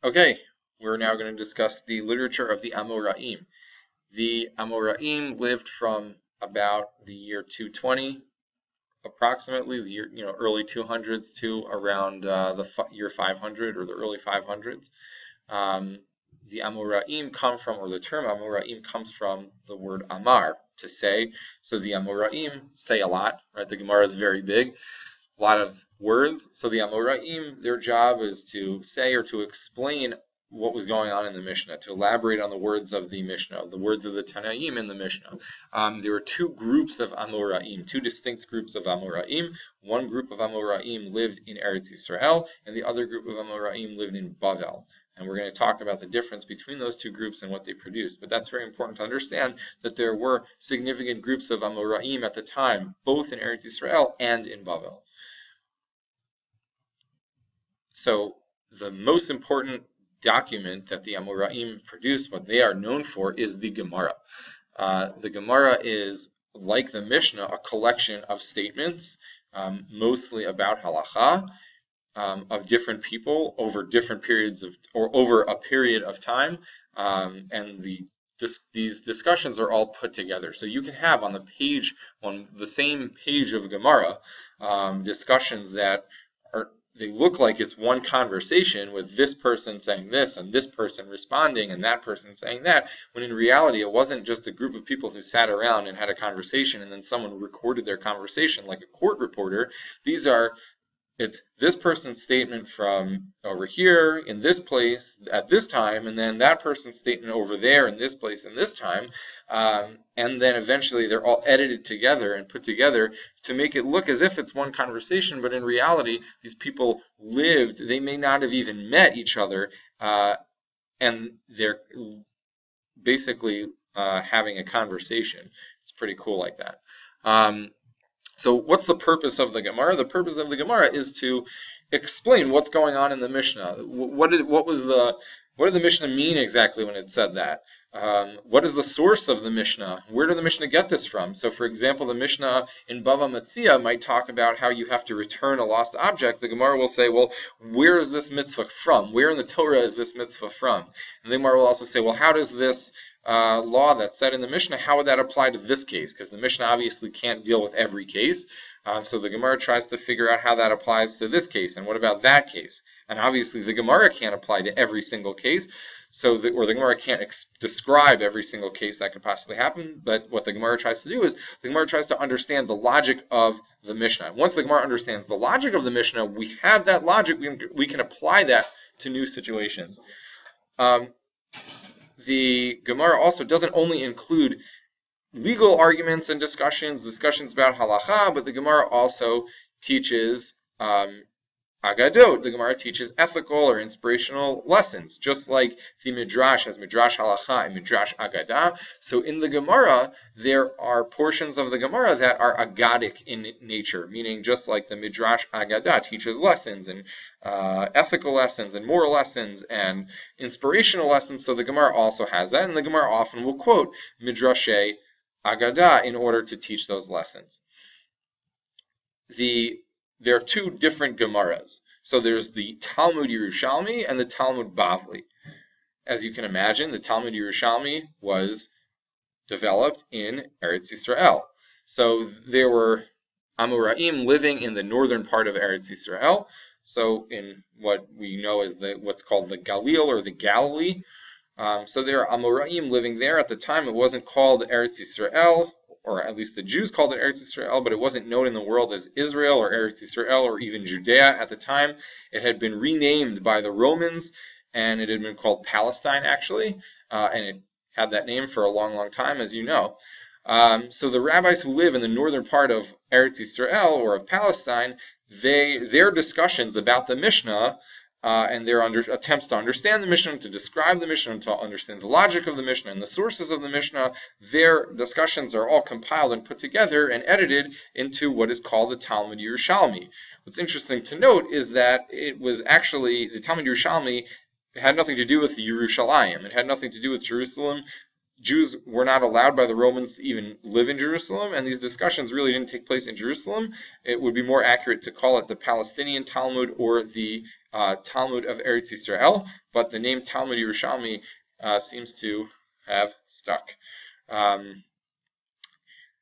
Okay, we're now going to discuss the literature of the Amoraim. The Amoraim lived from about the year 220, approximately the year, early 200s to around the year 500 or the early 500s. Um, the Amoraim come from, or the term Amoraim comes from the word Amar, to say. So the Amoraim say a lot, right? The Gemara is very big, a lot of words. So the Amoraim, their job is to say or to explain what was going on in the Mishnah, to elaborate on the words of the Mishnah, the words of the Tanaim in the Mishnah. There were two groups of Amoraim, two distinct groups of Amoraim. One group of Amoraim lived in Eretz Yisrael, and the other group of Amoraim lived in Bavel. And we're going to talk about the difference between those two groups and what they produced. But that's very important to understand that there were significant groups of Amoraim at the time, both in Eretz Yisrael and in Bavel. So the most important document that the Amoraim produce, what they are known for, is the Gemara. The Gemara is, like the Mishnah, a collection of statements, mostly about halacha, of different people over different periods of, or over a period of time, and these discussions are all put together. So you can have on the same page of Gemara, discussions that they look like it's one conversation with this person saying this and this person responding and that person saying that, when in reality it wasn't just a group of people who sat around and had a conversation and then someone recorded their conversation like a court reporter. It's this person's statement from over here in this place at this time, and then that person's statement over there in this place in this time, and then eventually they're all edited together and put together to make it look as if it's one conversation, but in reality these people lived, they may not have even met each other, and they're basically having a conversation. It's pretty cool like that. So what's the purpose of the Gemara? The purpose of the Gemara is to explain what's going on in the Mishnah. What did the Mishnah mean exactly when it said that? What is the source of the Mishnah? Where did the Mishnah get this from? So, for example, the Mishnah in Bava Metzia might talk about how you have to return a lost object. The Gemara will say, well, where is this mitzvah from? Where in the Torah is this mitzvah from? And the Gemara will also say, well, how does this law that's said in the Mishnah, how would that apply to this case? Because the Mishnah obviously can't deal with every case. So the Gemara tries to figure out how that applies to this case, and what about that case? And obviously the Gemara can't apply to every single case, or the Gemara can't describe every single case that could possibly happen. But what the Gemara tries to do is the Gemara tries to understand the logic of the Mishnah. Once the Gemara understands the logic of the Mishnah, we have that logic. We can apply that to new situations. The Gemara also doesn't only include legal arguments and discussions about halacha, but the Gemara also teaches agadot. The Gemara teaches ethical or inspirational lessons, just like the Midrash has Midrash halacha and Midrash agadah. So in the Gemara, there are portions of the Gemara that are agadic in nature, meaning just like the Midrash agadah teaches lessons and ethical lessons and moral lessons and inspirational lessons. So the Gemara also has that, and the Gemara often will quote Midrashay agadah in order to teach those lessons. There are two different Gemaras. So there's the Talmud Yerushalmi and the Talmud Bavli. As you can imagine, the Talmud Yerushalmi was developed in Eretz Yisrael. So there were Amoraim living in the northern part of Eretz Yisrael. So in what we know as what's called the Galil or the Galilee. So there are Amoraim living there. At the time, it wasn't called Eretz Yisrael, or at least the Jews called it Eretz Yisrael, but it wasn't known in the world as Israel or Eretz Yisrael or even Judea at the time. It had been renamed by the Romans, and it had been called Palestine, actually, and it had that name for a long, long time, as you know. So the rabbis who live in the northern part of Eretz Yisrael or of Palestine, their discussions about the Mishnah and their attempts to understand the Mishnah, to describe the Mishnah, to understand the logic of the Mishnah and the sources of the Mishnah, their discussions are all compiled and put together and edited into what is called the Talmud Yerushalmi. What's interesting to note is that it was actually, the Talmud Yerushalmi had nothing to do with the Yerushalayim. It had nothing to do with Jerusalem. Jews were not allowed by the Romans to even live in Jerusalem, and these discussions really didn't take place in Jerusalem. It would be more accurate to call it the Palestinian Talmud or the Talmud of Eretz Yisrael, but the name Talmud Yerushalmi seems to have stuck.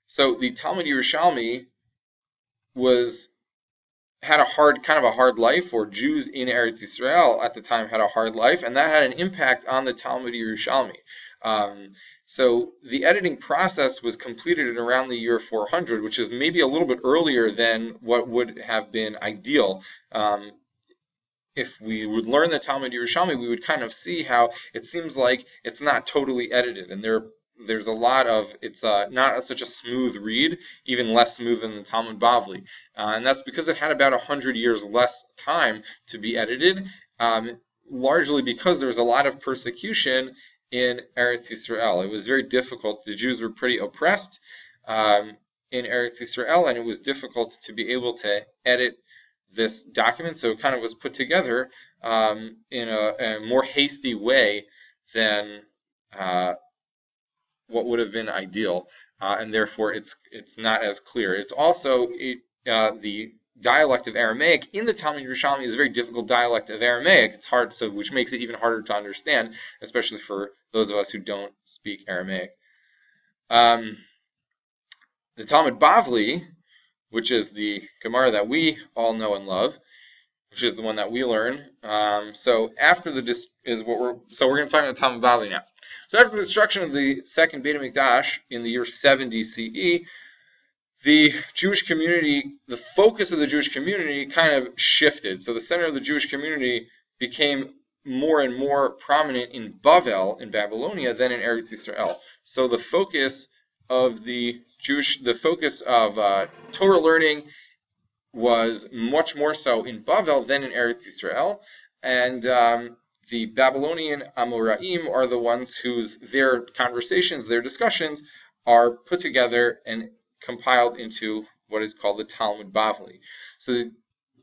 So the Talmud Yerushalmi had a hard life, or Jews in Eretz Yisrael at the time had a hard life, and that had an impact on the Talmud Yerushalmi. So the editing process was completed in around the year 400, which is maybe a little bit earlier than what would have been ideal. If we would learn the Talmud Yerushalmi, we would kind of see how it seems like it's not totally edited, and there's a lot of, it's not such a smooth read, even less smooth than the Talmud Bavli. And that's because it had about 100 years less time to be edited, largely because there was a lot of persecution in Eretz Yisrael. It was very difficult. The Jews were pretty oppressed in Eretz Yisrael, and it was difficult to be able to edit this document, so it kind of was put together in a more hasty way than what would have been ideal, and therefore it's not as clear. It's also the dialect of Aramaic in the Talmud Yerushalmi is a very difficult dialect of Aramaic. It's hard, which makes it even harder to understand, especially for those of us who don't speak Aramaic. The Talmud Bavli, which is the Gemara that we all know and love, which is the one that we learn. So after we're going to talk about the Talmud Bavli now. So after the destruction of the second Beit HaMikdash in the year 70 CE, the Jewish community, the focus of the Jewish community kind of shifted. So the center of the Jewish community became more and more prominent in Bavel, in Babylonia, than in Eretz Yisrael. So the focus of Torah learning was much more so in Bavel than in Eretz Yisrael, and the Babylonian Amoraim are the ones their conversations, their discussions, are put together and compiled into what is called the Talmud Bavli. So the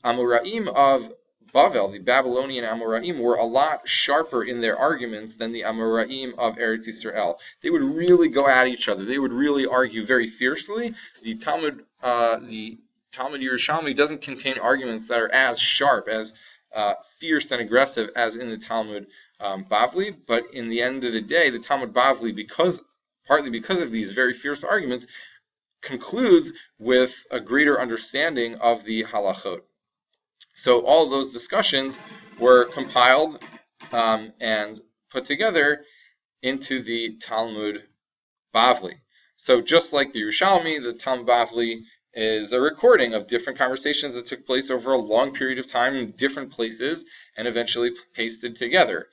Amoraim of Bavel, the Babylonian Amoraim, were a lot sharper in their arguments than the Amoraim of Eretz Yisrael. They would really go at each other. They would really argue very fiercely. The Talmud Yerushalmi doesn't contain arguments that are as sharp, as fierce and aggressive as in the Talmud Bavli, but in the end of the day, the Talmud Bavli, partly because of these very fierce arguments, concludes with a greater understanding of the halachot. So all of those discussions were compiled and put together into the Talmud Bavli. So just like the Yerushalmi, the Talmud Bavli is a recording of different conversations that took place over a long period of time in different places and eventually pasted together.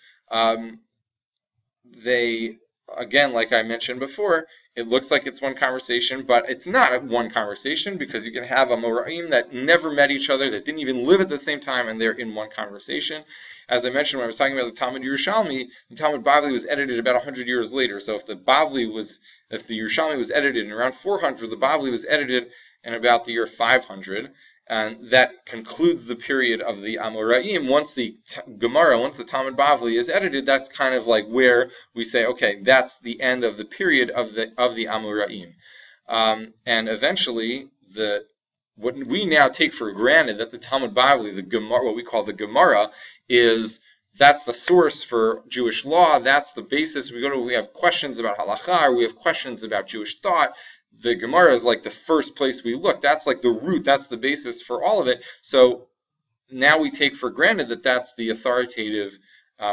They, again, like I mentioned before, it looks like it's one conversation, but it's not one conversation, because you can have Amoraim that never met each other, that didn't even live at the same time, and they're in one conversation. As I mentioned when I was talking about the Talmud Yerushalmi, the Talmud Bavli was edited about 100 years later. So if the Yerushalmi was edited in around 400, the Bavli was edited in about the year 500, and that concludes the period of the Amoraim. Once the Gemara, once the Talmud Bavli is edited, that's kind of like where we say, okay, that's the end of the period of the Amoraim. And eventually, what we now take for granted that the Talmud Bavli, the Gemara, what we call the Gemara, that's the source for Jewish law. That's the basis. We have questions about halakha, or we have questions about Jewish thought. The Gemara is like the first place we look. That's like the root. That's the basis for all of it. So now we take for granted that that's the authoritative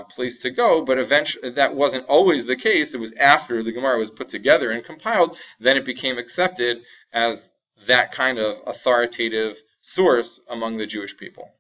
place to go. But eventually, that wasn't always the case. It was after the Gemara was put together and compiled, then it became accepted as that kind of authoritative source among the Jewish people.